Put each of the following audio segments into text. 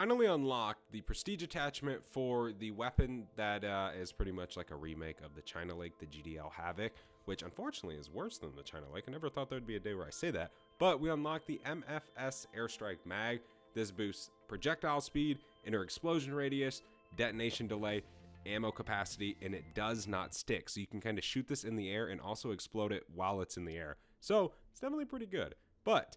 Finally unlocked the prestige attachment for the weapon that is pretty much like a remake of the China Lake, the GDL Havoc, which unfortunately is worse than the China Lake. I never thought there would be a day where I say that, but we unlocked the MFS Airstrike Mag. This boosts projectile speed, inner explosion radius, detonation delay, ammo capacity, and it does not stick. So you can kind of shoot this in the air and also explode it while it's in the air. So it's definitely pretty good, but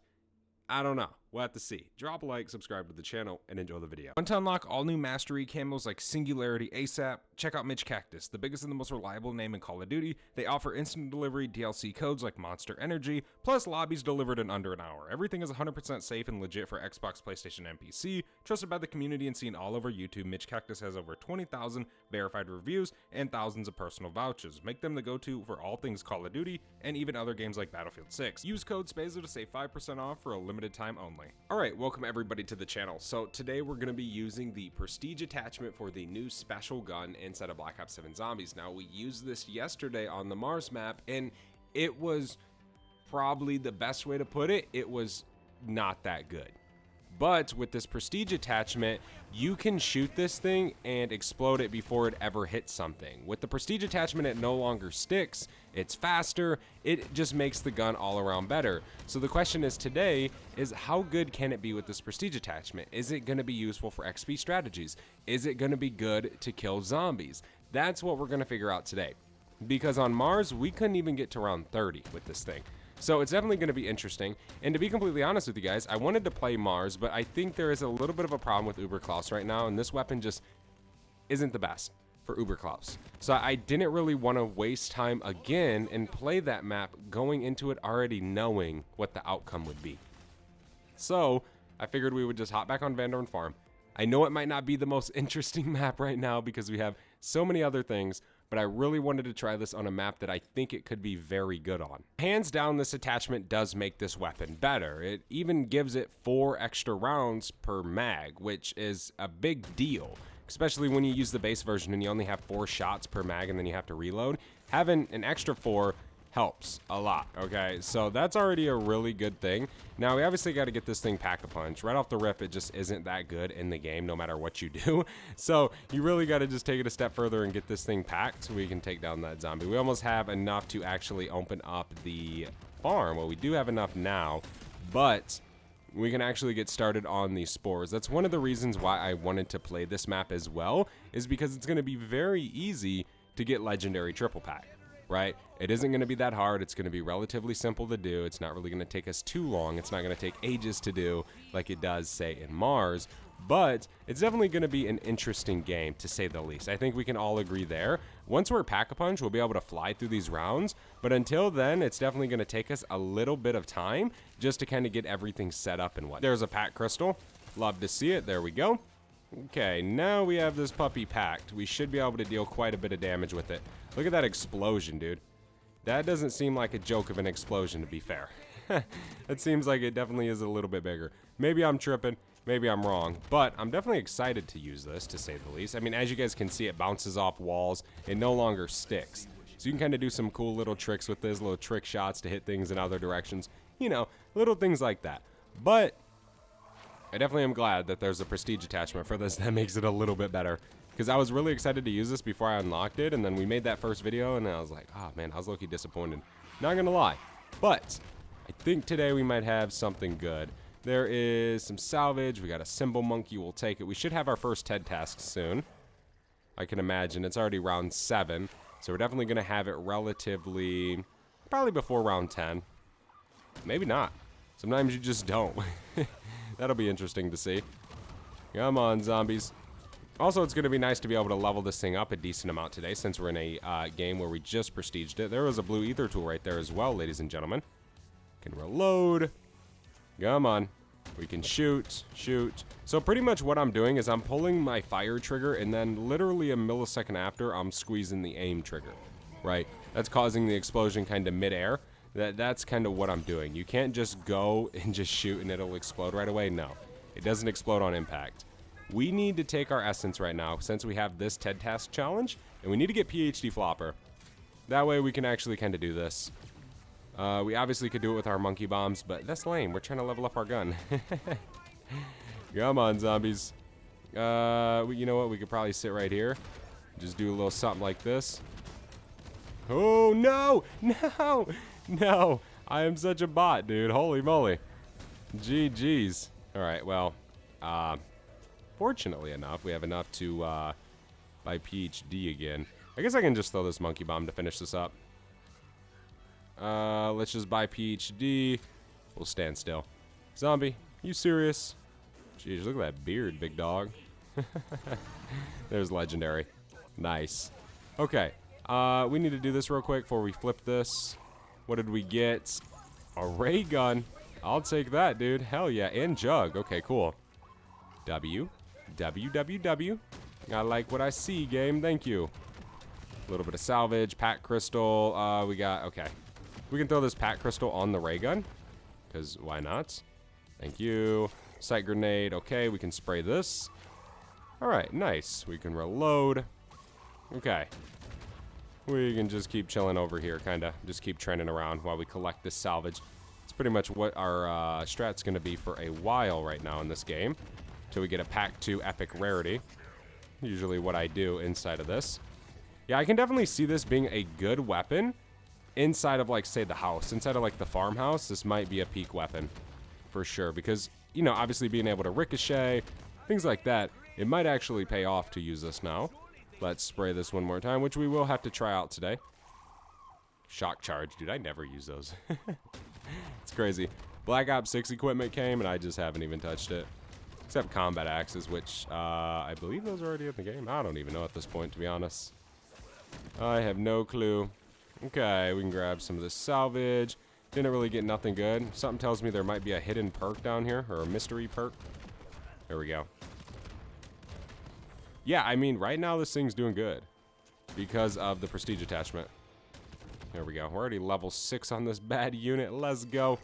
I don't know. We'll have to see. Drop a like, subscribe to the channel, and enjoy the video. Want to unlock all new mastery camos like Singularity ASAP? Check out Mitch Cactus, the biggest and the most reliable name in Call of Duty. They offer instant delivery DLC codes like Monster Energy, plus lobbies delivered in under an hour. Everything is 100% safe and legit for Xbox, PlayStation, and PC. Trusted by the community and seen all over YouTube, Mitch Cactus has over 20,000 verified reviews and thousands of personal vouchers. Make them the go-to for all things Call of Duty and even other games like Battlefield 6. Use code SPAZO to save 5% off for a limited time only. Alright, welcome everybody to the channel. So today we're going to be using the prestige attachment for the new special gun inside of Black Ops 7 Zombies. Now, we used this yesterday on the Mars map, and it was probably the best way to put it. It was not that good. But with this prestige attachment, you can shoot this thing and explode it before it ever hits something. With the prestige attachment, it no longer sticks, it's faster, it just makes the gun all around better. So the question is today is how good can it be with this prestige attachment? Is it going to be useful for XP strategies? Is it going to be good to kill zombies? That's what we're going to figure out today. Because on Mars, we couldn't even get to round 30 with this thing. So it's definitely going to be interesting, and to be completely honest with you guys, I wanted to play Mars, but I think there is a little bit of a problem with Uber Klaus right now, and this weapon just isn't the best for Uber Klaus. So I didn't really want to waste time again and play that map going into it already knowing what the outcome would be. So I figured we would just hop back on Van Dorn Farm. I know it might not be the most interesting map right now because we have so many other things, but I really wanted to try this on a map that I think it could be very good on. Hands down, this attachment does make this weapon better. It even gives it 4 extra rounds per mag, which is a big deal, especially when you use the base version and you only have 4 shots per mag and then you have to reload. Having an extra 4 helps a lot, okay? So that's already a really good thing. Now, we obviously got to get this thing Pack-a-Punch. Right off the rip, it just isn't that good in the game, no matter what you do. So you really got to just take it a step further and get this thing packed so we can take down that zombie. We almost have enough to actually open up the farm. Well, we do have enough now, but we can actually get started on these spores. That's one of the reasons why I wanted to play this map as well, is because it's going to be very easy to get legendary triple pack. Right? It isn't going to be that hard. It's going to be relatively simple to do. It's not really going to take us too long. It's not going to take ages to do like it does, say, in Mars. But it's definitely going to be an interesting game, to say the least. I think we can all agree there. Once we're Pack-a-Punch, we'll be able to fly through these rounds. But until then, it's definitely going to take us a little bit of time just to kind of get everything set up and what. There's a pack crystal. Love to see it. There we go. Okay, now we have this puppy packed. We should be able to deal quite a bit of damage with it. Look at that explosion, dude. That doesn't seem like a joke of an explosion, to be fair. It seems like it definitely is a little bit bigger. Maybe I'm tripping, maybe I'm wrong, but I'm definitely excited to use this, to say the least. I mean, as you guys can see, it bounces off walls. It no longer sticks. So you can kind of do some cool little tricks with this, little trick shots to hit things in other directions. You know, little things like that. But I definitely am glad that there's a prestige attachment for this that makes it a little bit better. Because I was really excited to use this before I unlocked it, and then we made that first video, and I was like, oh man, I was low-key disappointed. Not gonna lie. But I think today we might have something good. There is some salvage. We got a symbol monkey. We'll take it. We should have our first TED task soon. I can imagine. It's already round 7, so we're definitely gonna have it relatively, probably before round 10. Maybe not. Sometimes you just don't. That'll be interesting to see. Come on, zombies. Also, it's going to be nice to be able to level this thing up a decent amount today, since we're in a game where we just prestiged it. There was a blue ether tool right there as well, ladies and gentlemen. Can reload. Come on. We can shoot. So pretty much what I'm doing is I'm pulling my fire trigger, and then literally a millisecond after, I'm squeezing the aim trigger. Right? That's causing the explosion kind of midair. That's kind of what I'm doing. You can't just go and just shoot and it'll explode right away. No, it doesn't explode on impact. We need to take our essence right now, since we have this TED task challenge, and we need to get PhD Flopper. That way we can actually kind of do this. We obviously could do it with our monkey bombs, but that's lame. We're trying to level up our gun. Come on, zombies. You know what? We could probably sit right here. Just do a little something like this. Oh, no! No! No! I am such a bot, dude. Holy moly. GG's. Alright, well, fortunately enough, we have enough to buy PhD again. I guess I can just throw this monkey bomb to finish this up. Let's just buy PhD. We'll stand still. Zombie, you serious? Jeez, look at that beard, big dog. There's legendary. Nice. Okay, we need to do this real quick before we flip this. What did we get? A ray gun. I'll take that, dude. Hell yeah. And jug. Okay, cool. W. W, W, W. I like what I see, game. Thank you. A little bit of salvage. Pack crystal. We got... Okay. We can throw this pack crystal on the ray gun. Because why not? Thank you. Sight grenade. Okay, we can spray this. Alright, nice. We can reload. Okay. We can just keep chilling over here, kind of. Just keep trending around while we collect this salvage. It's pretty much what our strat's going to be for a while right now in this game. Till we get a pack 2 epic rarity. Usually what I do inside of this. Yeah, I can definitely see this being a good weapon inside of, like, say, the house. Inside of, like, the farmhouse, this might be a peak weapon. For sure. Because, you know, obviously being able to ricochet, things like that, it might actually pay off to use this now. Let's spray this one more time, which we will have to try out today. Shock charge. Dude, I never use those. It's crazy. Black Ops 6 equipment came, and I just haven't even touched it. Except combat axes, which I believe those are already in the game. I don't even know at this point, to be honest. I have no clue. Okay, we can grab some of this salvage. Didn't really get nothing good. Something tells me there might be a hidden perk down here, or a mystery perk. There we go. Yeah, I mean, right now this thing's doing good because of the prestige attachment. There we go. We're already level 6 on this bad unit. Let's go.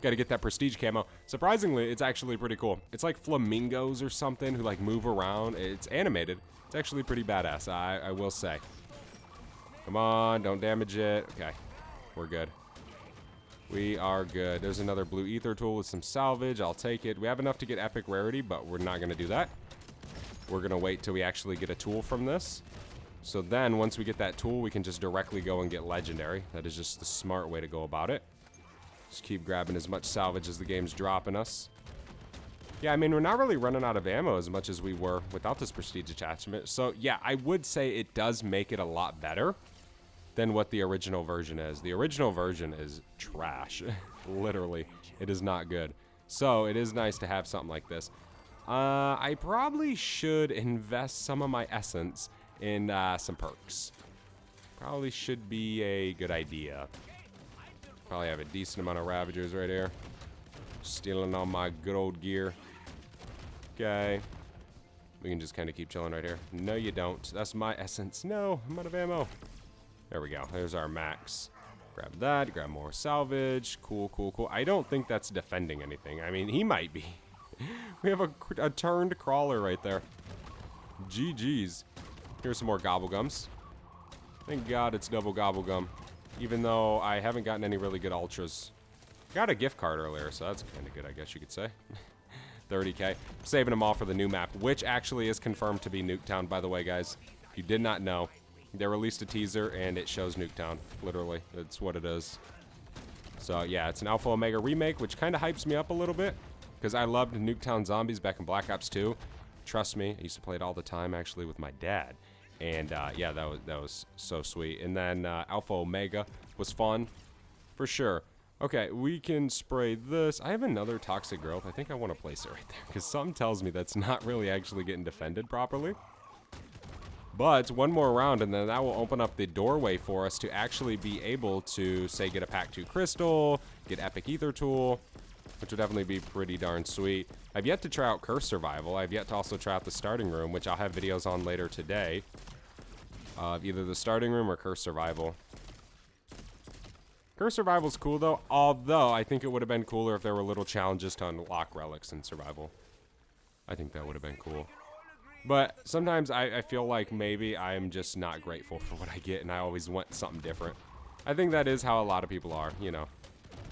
Got to get that prestige camo. Surprisingly, it's actually pretty cool. It's like flamingos or something who like move around. It's animated. It's actually pretty badass, I will say. Come on, don't damage it. Okay, we're good. We are good. There's another blue ether tool with some salvage. I'll take it. We have enough to get epic rarity, but we're not going to do that. We're going to wait till we actually get a tool from this. So then, once we get that tool, we can just directly go and get legendary. That is just the smart way to go about it. Just keep grabbing as much salvage as the game's dropping us. Yeah, I mean, we're not really running out of ammo as much as we were without this prestige attachment. So, yeah, I would say it does make it a lot better than what the original version is. The original version is trash. Literally, it is not good. So, it is nice to have something like this. I probably should invest some of my essence in some perks. Probably should be a good idea. Probably have a decent amount of Ravagers right here. Stealing all my good old gear. Okay. We can just kind of keep chilling right here. No, you don't. That's my essence. No, I'm out of ammo. There we go. There's our max. Grab that. Grab more salvage. Cool, cool, cool. I don't think that's defending anything. I mean, he might be. We have a turned crawler right there. GG's. Here's some more gobblegums. Thank God it's double gobblegum. Even though I haven't gotten any really good ultras. Got a gift card earlier, so that's kind of good, I guess you could say. 30k. I'm saving them all for the new map, which actually is confirmed to be Nuketown, by the way, guys. If you did not know, they released a teaser, and it shows Nuketown. Literally, that's what it is. So, yeah, it's an Alpha Omega remake, which kind of hypes me up a little bit. Because I loved Nuketown Zombies back in Black Ops 2. Trust me, I used to play it all the time, actually, with my dad. And, yeah, that was so sweet. And then Alpha Omega was fun, for sure. Okay, we can spray this. I have another Toxic Growth. I think I want to place it right there, because something tells me that's not really actually getting defended properly. But one more round, and then that will open up the doorway for us to actually be able to, say, get a Pack 2 Crystal, get Epic Ether Tool, which would definitely be pretty darn sweet. I've yet to try out Curse Survival. I've yet to also try out the Starting Room, which I'll have videos on later today. Of either the Starting Room or Curse Survival. Curse Survival's cool, though, although I think it would have been cooler if there were little challenges to unlock relics in Survival. I think that would have been cool. But sometimes I feel like maybe I'm just not grateful for what I get, and I always want something different. I think that is how a lot of people are, you know.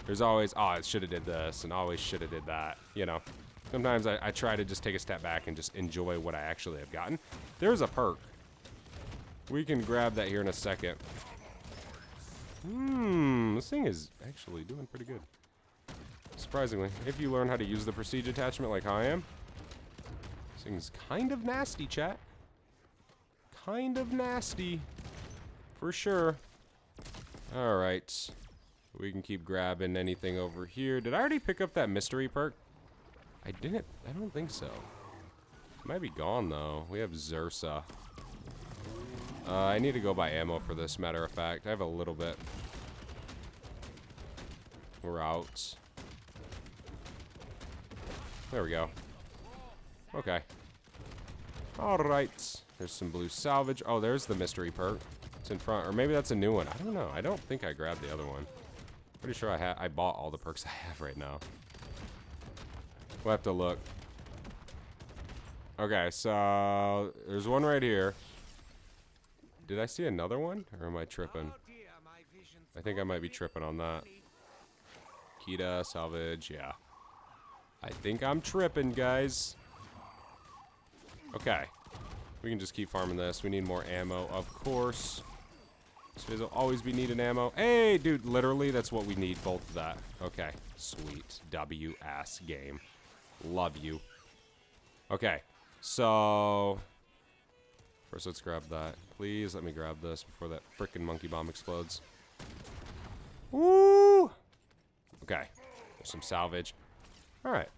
There's always, oh, I should have did this, and always should have did that, you know. Sometimes I try to just take a step back and just enjoy what I actually have gotten. There's a perk. We can grab that here in a second. This thing is actually doing pretty good. Surprisingly, if you learn how to use the prestige attachment like I am. This thing's kind of nasty, chat. Kind of nasty. For sure. Alright. We can keep grabbing anything over here. Did I already pick up that mystery perk? I didn't. I don't think so. It might be gone, though. We have Xursa. I need to go buy ammo for this, matter of fact. I have a little bit. We're out. There we go. Okay. Alright. There's some blue salvage. Oh, there's the mystery perk. It's in front. Or maybe that's a new one. I don't know. I don't think I grabbed the other one. Pretty sure I bought all the perks I have right now. We'll have to look. Okay, so there's one right here. Did I see another one? Or am I tripping? I think I might be tripping on that. Kita, salvage, yeah. I think I'm tripping, guys. Okay. We can just keep farming this. We need more ammo, of course. So will always be needing ammo. Hey, dude, literally, that's what we need, both of that. Okay, sweet. W-ass game. Love you. Okay, so first let's grab that. Please let me grab this before that frickin' monkey bomb explodes. Woo! Okay, there's some salvage. All right,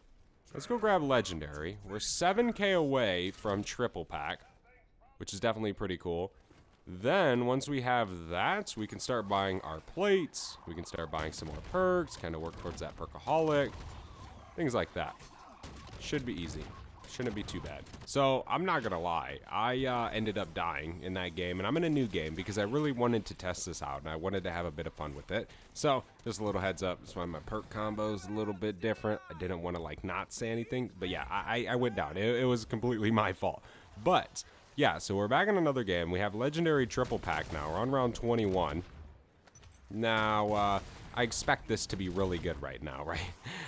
let's go grab legendary. We're 7K away from triple pack, which is definitely pretty cool. Then once we have that, we can start buying our plates. We can start buying some more perks, kind of work towards that perkaholic, things like that. Should be easy. Shouldn't be too bad. So I'm not gonna lie, I ended up dying in that game, and I'm in a new game because I really wanted to test this out and I wanted to have a bit of fun with it. So just a little heads up, that's why my perk combo is a little bit different. I didn't want to like not say anything, but yeah, I went down. It was completely my fault. But yeah, so we're back in another game. We have legendary triple pack now. We're on round 21. Now, I expect this to be really good right now, right?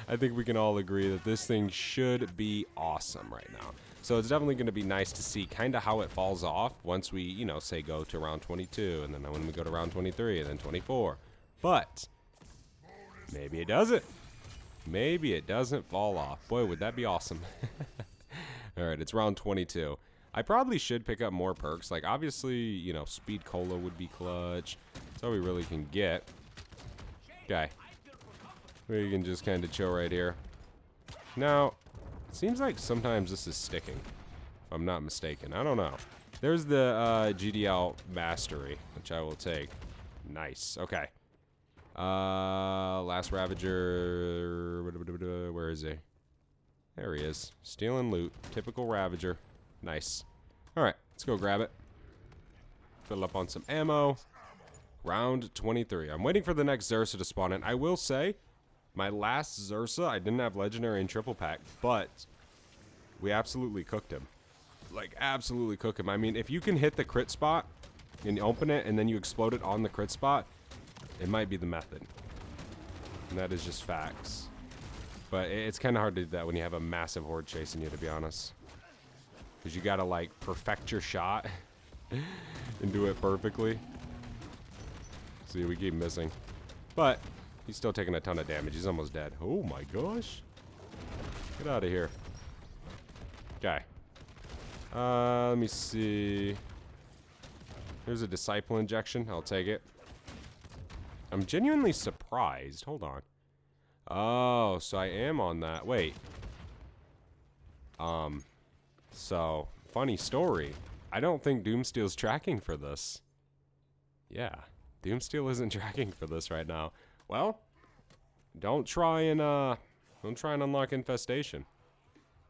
I think we can all agree that this thing should be awesome right now. So it's definitely going to be nice to see kind of how it falls off once we, you know, say go to round 22, and then when we go to round 23, and then 24. But maybe it doesn't. Maybe it doesn't fall off. Boy, would that be awesome. All right, it's round 22. I probably should pick up more perks. Like, obviously, you know, speed cola would be clutch. That's all we really can get. Okay. We can just kind of chill right here. Now, it seems like sometimes this is sticking, if I'm not mistaken. I don't know. There's the GDL Mastery, which I will take. Nice. Okay. Last Ravager. Where is he? There he is. Stealing loot. Typical Ravager. Nice. Alright, let's go grab it. Fill up on some ammo. Round 23. I'm waiting for the next Xursa to spawn in. I will say, my last Xursa, I didn't have legendary and triple pack, but we absolutely cooked him. Like, absolutely cooked him. I mean, if you can hit the crit spot and open it and then you explode it on the crit spot, it might be the method. And that is just facts. But it's kind of hard to do that when you have a massive horde chasing you, to be honest. Because you gotta, like, perfect your shot and do it perfectly. See, we keep missing. But he's still taking a ton of damage. He's almost dead. Oh my gosh. Get out of here. Okay. Let me see. Here's a disciple injection. I'll take it. I'm genuinely surprised. Hold on. Oh, so I am on that. Wait. So, funny story. I don't think Doomsteel's tracking for this. Yeah. Doomsteel isn't tracking for this right now. Well, don't try and unlock Infestation.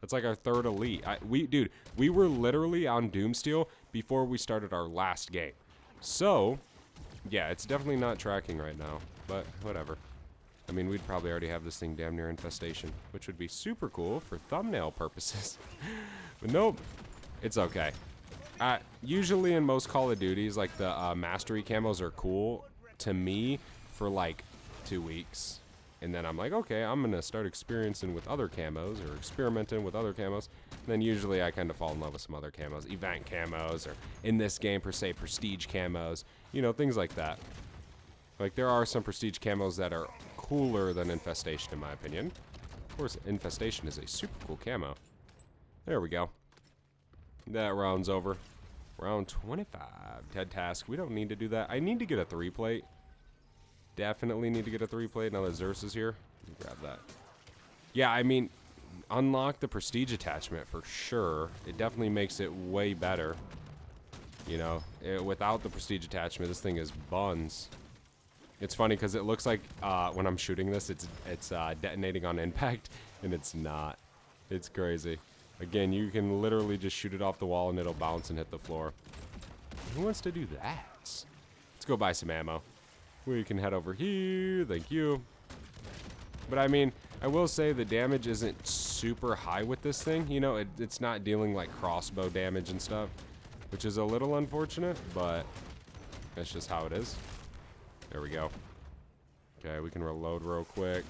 That's like our third elite. Dude, we were literally on Doomsteel before we started our last game. So, yeah, it's definitely not tracking right now, but whatever. I mean, we'd probably already have this thing damn near Infestation, which would be super cool for thumbnail purposes. But nope, it's okay. Usually in most Call of Duties, like the mastery camos are cool to me for like 2 weeks. And then I'm like, okay, I'm going to start experiencing with other camos or experimenting with other camos. And then usually I kind of fall in love with some other camos, event camos, or in this game per se, prestige camos, you know, things like that. Like there are some prestige camos that are cooler than Infestation in my opinion. Of course, Infestation is a super cool camo. There we go. That round's over. Round 25. T.E.D. task. We don't need to do that. I need to get a 3-plate. Definitely need to get a 3-plate. Now that Xerxes here. Grab that. Yeah, I mean, unlock the prestige attachment for sure. It definitely makes it way better. You know, without the prestige attachment, this thing is buns. It's funny because it looks like when I'm shooting this, it's detonating on impact, and it's not. It's crazy. Again, you can literally just shoot it off the wall and it'll bounce and hit the floor. Who wants to do that? Let's go buy some ammo. We can head over here. Thank you. But I mean, I will say the damage isn't super high with this thing. You know, it's not dealing like crossbow damage and stuff, which is a little unfortunate, but that's just how it is. There we go. Okay, we can reload real quick.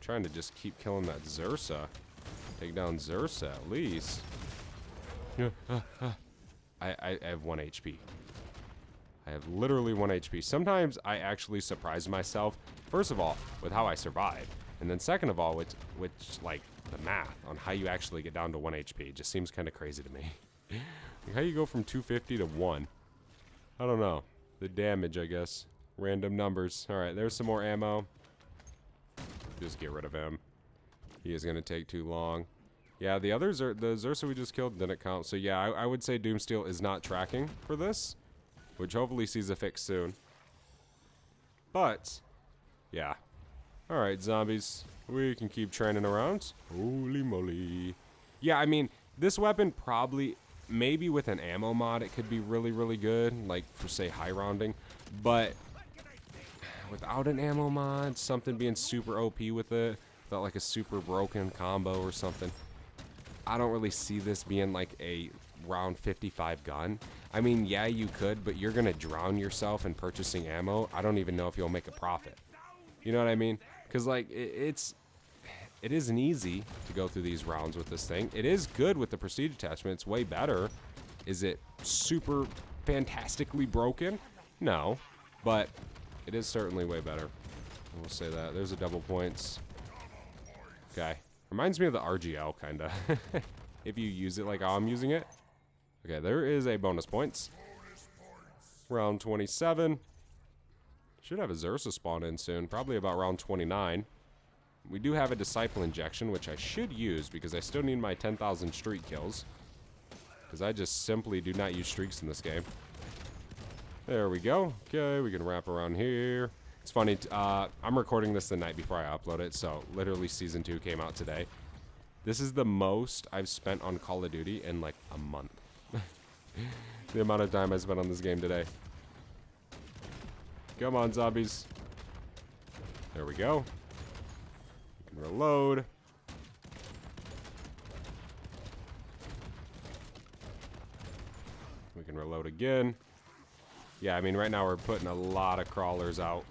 Trying to just keep killing that Xerxa. Take down Xerxa at least. I have 1 HP. I have literally 1 HP. Sometimes I actually surprise myself, first of all, with how I survive. And then second of all, which like the math on how you actually get down to 1 HP. Just seems kind of crazy to me. Like how you go from 250 to 1. I don't know. The damage, I guess. Random numbers. Alright, there's some more ammo. Just get rid of him. He is going to take too long. Yeah, the others are... The Xerxa we just killed didn't count. So yeah, I would say Doomsteel is not tracking for this. Which hopefully sees a fix soon. But, yeah. Alright, zombies. We can keep training around. Holy moly. Yeah, I mean, this weapon probably... Maybe with an ammo mod, it could be really, really good. Like, for, say, high rounding. But... without an ammo mod, something being super OP with it, without like a super broken combo or something, I don't really see this being like a round 55 gun. I mean, yeah, you could, but you're gonna drown yourself in purchasing ammo. I don't even know if you'll make a profit. You know what I mean? Because like it isn't easy to go through these rounds with this thing. It is good with the prestige attachment. It's way better. Is it super fantastically broken? No, but it is certainly way better. We'll say that. There's a double points. Okay. Reminds me of the RGL, kind of. If you use it like how I'm using it. Okay, there is a bonus points. Round 27. Should have a Xerxa spawn in soon. Probably about round 29. We do have a Disciple Injection, which I should use because I still need my 10,000 streak kills. Because I just simply do not use streaks in this game. There we go. Okay, we can wrap around here. It's funny, I'm recording this the night before I upload it, so literally Season 2 came out today. This is the most I've spent on Call of Duty in like a month. The amount of time I spent on this game today. Come on, zombies. There we go. We can reload. We can reload again. Yeah, I mean, right now we're putting a lot of crawlers out.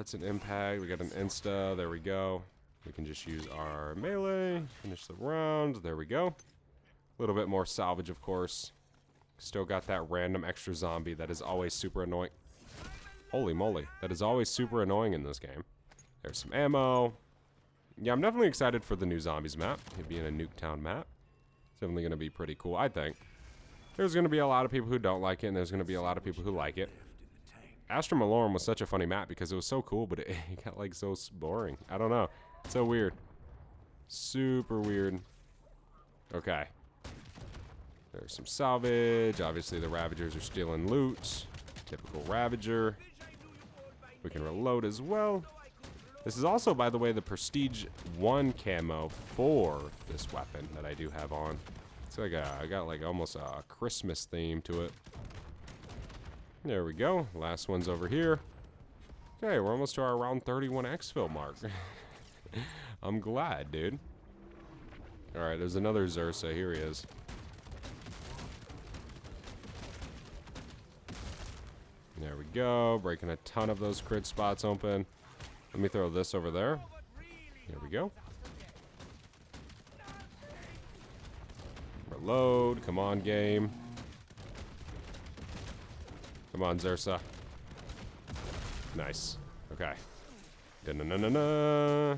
It's an impact. We got an insta. There we go. We can just use our melee. Finish the round. There we go. A little bit more salvage, of course. Still got that random extra zombie that is always super annoying. Holy moly. That is always super annoying in this game. There's some ammo. Yeah, I'm definitely excited for the new zombies map. It being a Nuketown map. It's definitely going to be pretty cool, I think. There's going to be a lot of people who don't like it, and there's going to be a lot of people who like it. Astra Malorum was such a funny map because it was so cool, but it got like so boring. I don't know. It's so weird. Super weird. Okay. There's some salvage. Obviously, the Ravagers are stealing loot. Typical Ravager. We can reload as well. This is also, by the way, the Prestige 1 camo for this weapon that I do have on. It's like I got like almost a Christmas theme to it. There we go. Last one's over here. Okay, we're almost to our round 31 exfil mark. I'm glad, dude. Alright, there's another Xerxa. Here he is. There we go. Breaking a ton of those crit spots open. Let me throw this over there. There we go. Reload. Come on, game. Come on, Xersa. Nice. Okay. Da-na-na-na-na.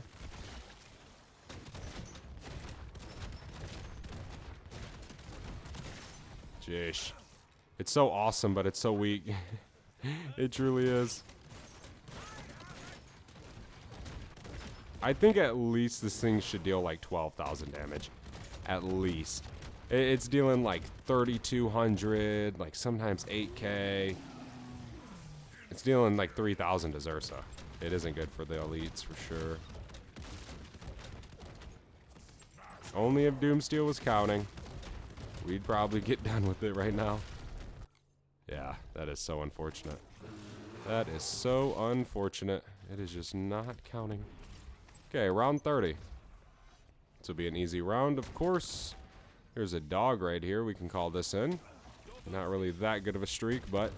Jeez. It's so awesome, but it's so weak. It truly is. I think at least this thing should deal like 12,000 damage. At least. It's dealing like 3,200, like sometimes 8k. It's dealing like 3,000 to Xersa. It isn't good for the elites for sure. Only if Doomsteel was counting, we'd probably get done with it right now. Yeah, that is so unfortunate. That is so unfortunate. It is just not counting. Okay, round 30. This will be an easy round, of course. Here's a dog right here. We can call this in. Not really that good of a streak, but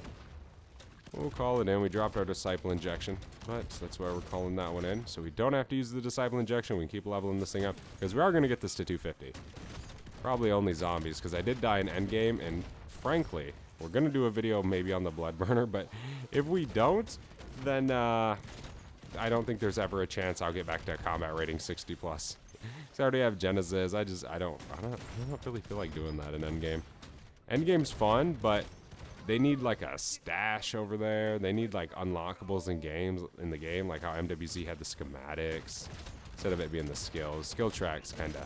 we'll call it in. We dropped our Disciple Injection, but that's why we're calling that one in. So we don't have to use the Disciple Injection. We can keep leveling this thing up, because we are going to get this to 250. Probably only zombies, because I did die in endgame, and frankly, we're going to do a video maybe on the Blood Burner, but if we don't, then I don't think there's ever a chance I'll get back to combat rating 60 plus. So I already have Genesis. I don't really feel like doing that in endgame. Endgame's fun, but they need like a stash over there. They need like unlockables in the game, like how MWZ had the schematics instead of it being the skills. Skill tracks kinda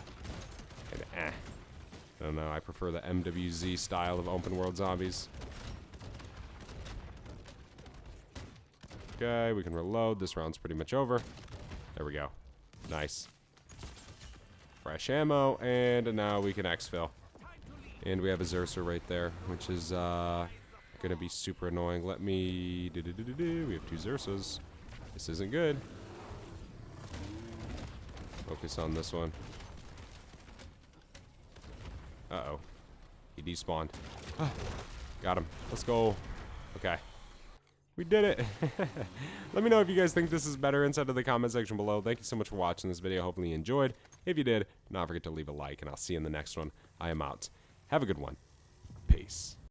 eh. I don't know. I prefer the MWZ style of open world zombies. Okay, we can reload. This round's pretty much over. There we go. Nice. Fresh ammo, and now we can exfil. And we have a Xersa right there, which is gonna be super annoying. Let me we have 2 Xersas. This isn't good. Focus on this one. Uh-oh. He despawned. Got him. Let's go. Okay. We did it. Let me know if you guys think this is better inside of the comment section below. Thank you so much for watching this video. Hopefully you enjoyed. If you did, don't forget to leave a like, and I'll see you in the next one. I am out. Have a good one. Peace.